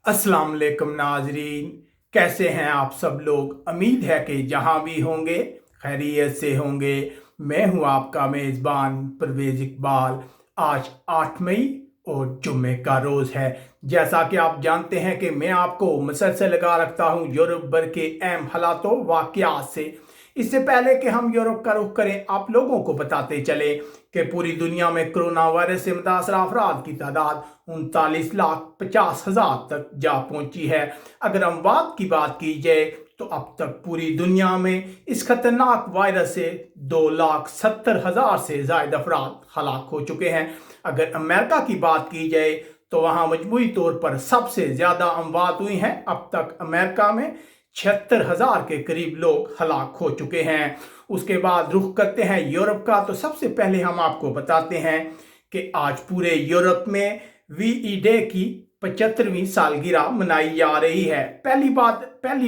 अस्सलाम वालेकुम नाजरीन, कैसे हैं आप सब लोग। उम्मीद है कि जहां भी होंगे खैरियत से होंगे। मैं हूं आपका मेज़बान परवेज़ इकबाल। आज 8 मई और जुम्मे का रोज़ है। जैसा कि आप जानते हैं कि मैं आपको मुसलसल लगा रखता हूं यूरोप भर के अहम हालातों वाक़यात से। इससे पहले कि हम यूरोप का रुख करें, आप लोगों को बताते चले कि पूरी दुनिया में कोरोना वायरस से मुतासरा अफराद की तादाद 39,50,000 तक जा पहुंची है। अगर अमवात की बात की जाए तो अब तक पूरी दुनिया में इस खतरनाक वायरस से 2,70,000 से ज़ायद अफराद हलाक हो चुके हैं। अगर अमेरिका की बात की जाए तो वहाँ मजमूई तौर पर सबसे ज़्यादा अमवात हुई हैं। अब तक अमेरिका में 76,000 के करीब लोग हलाक हो चुके हैं। उसके बाद रुख करते हैं यूरोप का। तो सबसे पहले हम आपको बताते हैं कि आज पूरे यूरोप में वी डे की 75वीं सालगिरह मनाई जा रही है। पहली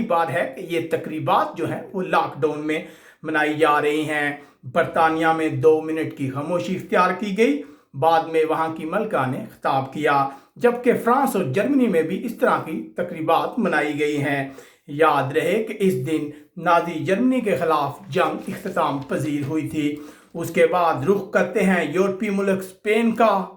बार है कि ये तकरीबात जो हैं वो लॉकडाउन में मनाई जा रही हैं। बरतानिया में 2 मिनट की खामोशी इख्तियार की गई। बाद में वहाँ की मलका ने खिताब किया, जबकि फ्रांस और जर्मनी में भी इस तरह की तकरीबात मनाई गई हैं। याद रहे कि इस दिन नाजी जर्मनी के खिलाफ जंग इख्तिताम पजीर हुई थी। उसके बाद रुख करते हैं यूरोपीय मुल्क स्पेन का।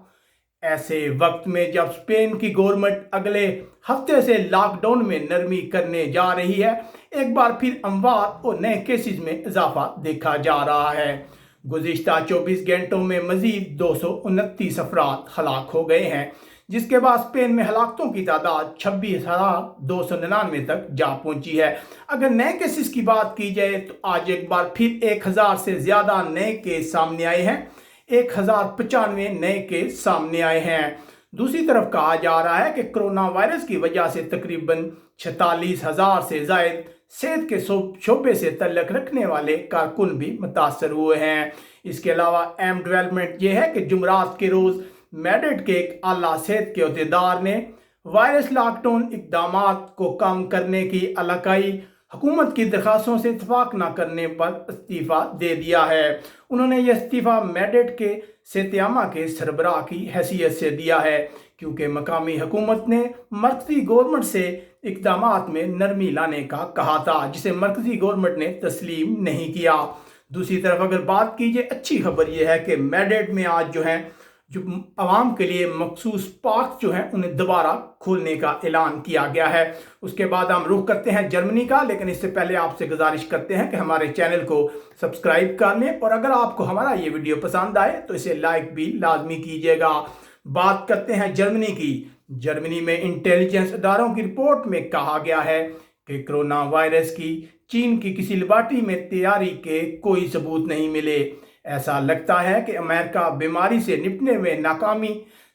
ऐसे वक्त में जब स्पेन की गवर्नमेंट अगले हफ्ते से लॉकडाउन में नरमी करने जा रही है, एक बार फिर अमवात और नए केसेस में इजाफा देखा जा रहा है। गुज़िश्ता 24 घंटों में मजीद 229 अफराद हलाक हो गए हैं, जिसके बाद स्पेन में हलाकतों की तादाद 26,299 तक जा पहुंची है। अगर नए केसेस की बात की जाए तो आज एक बार फिर 1,000 से ज़्यादा नए केस सामने आए हैं। 1,095 नए केस सामने आए हैं। दूसरी तरफ कहा जा रहा है कि कोरोना वायरस की वजह से तकरीबन 46,000 से ज़ायद सेहत के शोबे से तल्लक रखने वाले कारकुन भी मुतासर हुए हैं। इसके अलावा अहम डेवलपमेंट ये है कि जुमरात के रोज़ मैड्रिड के एक आला सेहत के अहदेदार ने वायरस लॉकडाउन इक़दामात को कम करने की इलाकाई हुकूमत की दरख्वास्तों से इतफाक न करने पर इस्तीफ़ा दे दिया है। उन्होंने यह इस्तीफ़ा मैड्रिड के सेहत के सरबराह की हैसियत से दिया है, क्योंकि मकामी हुकूमत ने मरकज़ी गवर्नमेंट से इक़दामात में नरमी लाने का कहा था, जिसे मरकज़ी गवर्नमेंट ने तस्लीम नहीं किया। दूसरी तरफ अगर बात कीजिए, अच्छी खबर यह है कि मैड्रिड में आज जो आवाम के लिए मखसूस पार्क जो हैं उन्हें दोबारा खोलने का ऐलान किया गया है। उसके बाद हम रुख करते हैं जर्मनी का, लेकिन इससे पहले आपसे गुजारिश करते हैं कि हमारे चैनल को सब्सक्राइब कर लें और अगर आपको हमारा ये वीडियो पसंद आए तो इसे लाइक भी लाजमी कीजिएगा। बात करते हैं जर्मनी की। जर्मनी में इंटेलिजेंस इदारों की रिपोर्ट में कहा गया है कि कोरोना वायरस की चीन की किसी लेबॉरेटरी में तैयारी के कोई सबूत नहीं मिले। ऐसा लगता है कि अमेरिका बीमारी से निपटने में नाकामी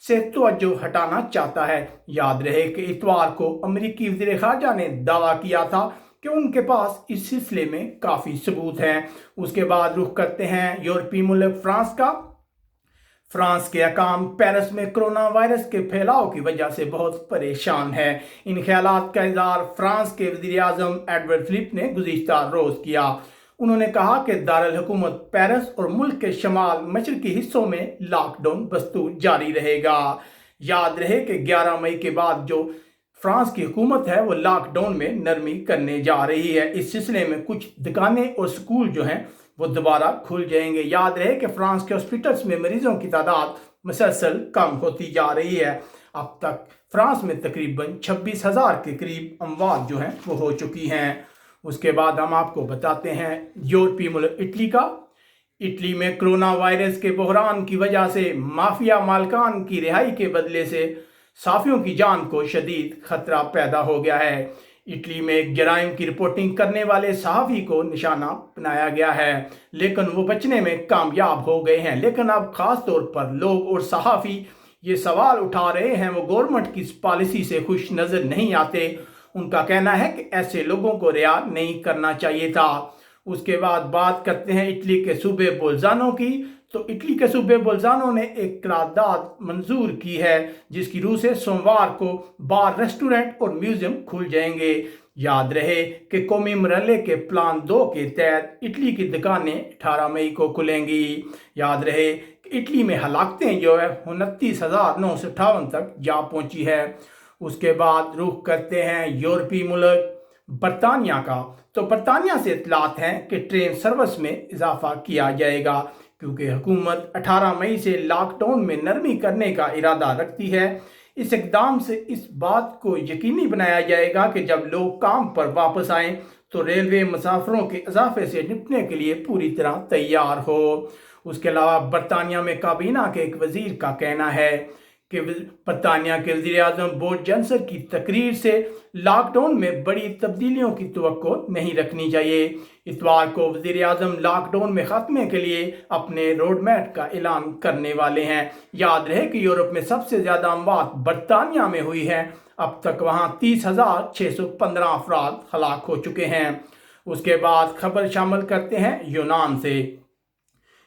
से तवज्जो हटाना चाहता है। याद रहे कि इतवार को अमेरिकी वज़ीर ख़ारजा ने दावा किया था कि उनके पास इस सिलसिले में काफ़ी सबूत हैं। उसके बाद रुख करते हैं यूरोपीय मुल्क फ्रांस का। फ्रांस के हकाम पेरिस में कोरोना वायरस के फैलाव की वजह से बहुत परेशान है। इन ख्यालात का इज़हार फ्रांस के वज़ीर आज़म एडवर्ड फिलिप ने गुज़िश्ता रोज़ किया। उन्होंने कहा कि दारुल हुकूमत पेरिस और मुल्क के शमाल मशरकी हिस्सों में लॉकडाउन बस्तूर जारी रहेगा। याद रहे कि 11 मई के बाद जो फ्रांस की हुकूमत है वो लॉकडाउन में नरमी करने जा रही है। इस सिलसिले में कुछ दुकानें और स्कूल जो हैं वो दोबारा खुल जाएंगे। याद रहे कि फ्रांस के हॉस्पिटल्स में मरीजों की तादाद मुसलसल कम होती जा रही है। अब तक फ्रांस में तकरीबन 26,000 के करीब अमवात जो हैं वो हो चुकी हैं। उसके बाद हम आपको बताते हैं यूरोपीय मुल्क इटली का। इटली में कोरोना वायरस के बहरान की वजह से माफिया मालकान की रिहाई के बदले से साफियों की जान को शदीद खतरा पैदा हो गया है। इटली में एक जराइम की रिपोर्टिंग करने वाले सहाफ़ी को निशाना बनाया गया है, लेकिन वो बचने में कामयाब हो गए हैं। लेकिन अब ख़ास तौर पर लोग और सहाफ़ी ये सवाल उठा रहे हैं, वो गवर्नमेंट की इस पॉलिसी से खुश नज़र नहीं आते। उनका कहना है कि ऐसे लोगों को रिहा नहीं करना चाहिए था। उसके बाद बात करते हैं इटली के सूबे बोल्जानो की। तो इटली के सूबे बोल्जानो ने एक करारदाद मंजूर की है, जिसकी रूह से सोमवार को बार, रेस्टोरेंट और म्यूजियम खुल जाएंगे। याद रहे कि कौमी मरहले के प्लान 2 के तहत इटली की दुकानें 18 मई को खुलेंगी। याद रहे कि इटली में हलाकतें जो है 29,958 तक जा पहुंची है। اس کے بعد رخ کرتے ہیں یورپی ملک برطانیہ کا۔ تو برطانیہ سے اطلاعات ہیں کہ ٹرین سروس میں اضافہ کیا جائے گا، کیونکہ حکومت 18 مئی سے لاک ڈاؤن میں نرمی کرنے کا ارادہ رکھتی ہے۔ اس اقدام سے اس بات کو یقینی بنایا جائے گا کہ جب لوگ کام پر واپس آئیں تو ریلوے مسافروں کے اضافے سے نپٹنے کے لیے پوری طرح تیار ہو۔ اس کے علاوہ برطانیہ میں کابینہ کے ایک وزیر کا کہنا ہے کہ برطانیہ کے وزیر اعظم بورس جانسن کی تقریر سے لاک ڈاؤن میں بڑی تبدیلیوں کی توقع نہیں رکھنی چاہیے۔ اتوار کو وزیر اعظم لاک ڈاؤن میں خاتمے کے لیے اپنے روڈ میپ کا اعلان کرنے والے ہیں۔ یاد رہے کہ یورپ میں سب سے زیادہ اموات برطانیہ میں ہوئی ہیں، اب تک وہاں 30,615 افراد ہلاک ہو چکے ہیں۔ اس کے بعد خبر شامل کرتے ہیں یونان سے۔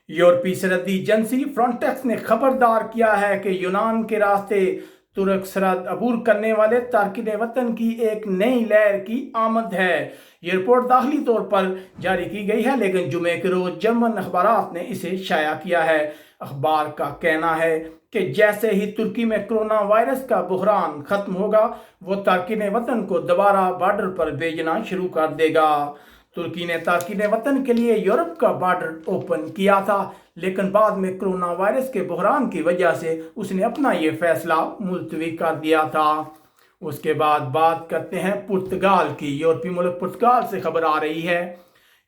یورپی سرحدی ایجنسی فرونٹیکس نے خبردار کیا ہے کہ یونان کے راستے ترک سرحد عبور کرنے والے تارکین وطن کی ایک نئی لہر کی آمد ہے۔ یہ رپورٹ داخلی طور پر جاری کی گئی ہے، لیکن جمعے کے روز جرمن اخبارات نے اسے شائع کیا ہے۔ اخبار کا کہنا ہے کہ جیسے ہی ترکی میں کرونا وائرس کا بحران ختم ہوگا، وہ تارکین وطن کو دوبارہ بارڈر پر بھیجنا شروع کر دے گا۔ ترکی نے تارکین وطن کے لیے یورپ کا بارڈر اوپن کیا تھا، لیکن بعد میں کرونا وائرس کے بحران کی وجہ سے اس نے اپنا یہ فیصلہ ملتوی کر دیا تھا۔ اس کے بعد بات کرتے ہیں پرتگال کی۔ یورپی ملک پرتگال سے خبر آ رہی ہے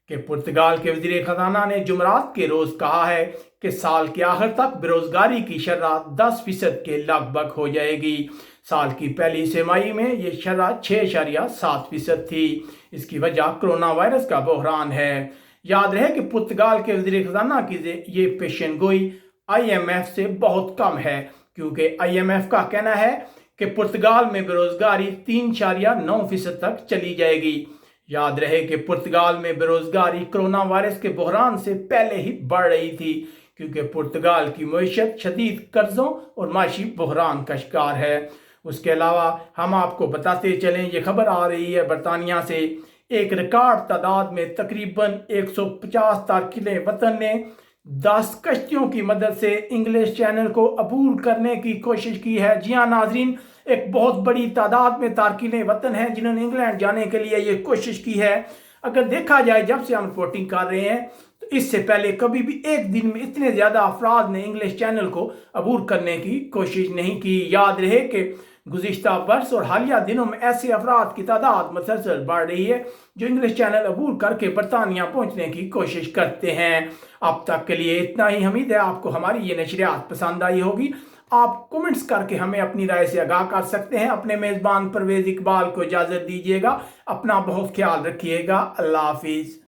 کہ پرتگال کے وزیر خزانہ نے جمعرات کے روز کہا ہے کہ سال کے آخر تک بے روزگاری کی شرح 10% کے لگ بھگ ہو جائے گی۔ سال کی پہلی سہ میں یہ شرح 6.7% تھی۔ اس کی وجہ کرونا وائرس کا بحران ہے۔ یاد رہے کہ پرتگال کے وزیر خزانہ کی یہ پیشن گوئی IMF سے بہت کم ہے، کیونکہ IMF کا کہنا ہے کہ پرتگال میں بے روزگاری 3.9% تک چلی جائے گی۔ یاد رہے کہ پرتگال میں بے روزگاری کرونا وائرس کے بحران سے پہلے ہی بڑھ رہی تھی، کیونکہ پرتگال کی معیشت شدید قرضوں اور معاشی بحران کا شکار ہے۔ اس کے علاوہ ہم آپ کو بتاتے چلیں، یہ خبر آ رہی ہے برطانیہ سے، ایک ریکارڈ تعداد میں تقریباً 150 تارکین وطن نے 10 کشتیوں کی مدد سے انگلش چینل کو عبور کرنے کی کوشش کی ہے۔ جی ہاں ناظرین، ایک بہت بڑی تعداد میں تارکین وطن ہیں جنہوں نے انگلینڈ جانے کے لیے یہ کوشش کی ہے۔ اگر دیکھا جائے جب سے ہم رپورٹنگ کر رہے ہیں تو اس سے پہلے کبھی بھی ایک دن میں اتنے زیادہ افراد نے انگلش چینل کو عبور کرنے کی کوشش نہیں کی۔ یاد رہے کہ گزشتہ برس اور حالیہ دنوں میں ایسے افراد کی تعداد مسلسل بڑھ رہی ہے جو انگلش چینل عبور کر کے برطانیہ پہنچنے کی کوشش کرتے ہیں۔ اب تک کے لیے اتنا ہی۔ امید ہے آپ کو ہماری یہ نشریات پسند آئی ہوگی۔ آپ کومنٹس کر کے ہمیں اپنی رائے سے آگاہ کر سکتے ہیں۔ اپنے میزبان پرویز اقبال کو اجازت دیجیے گا۔ اپنا بہت خیال رکھیے گا۔ اللہ حافظ۔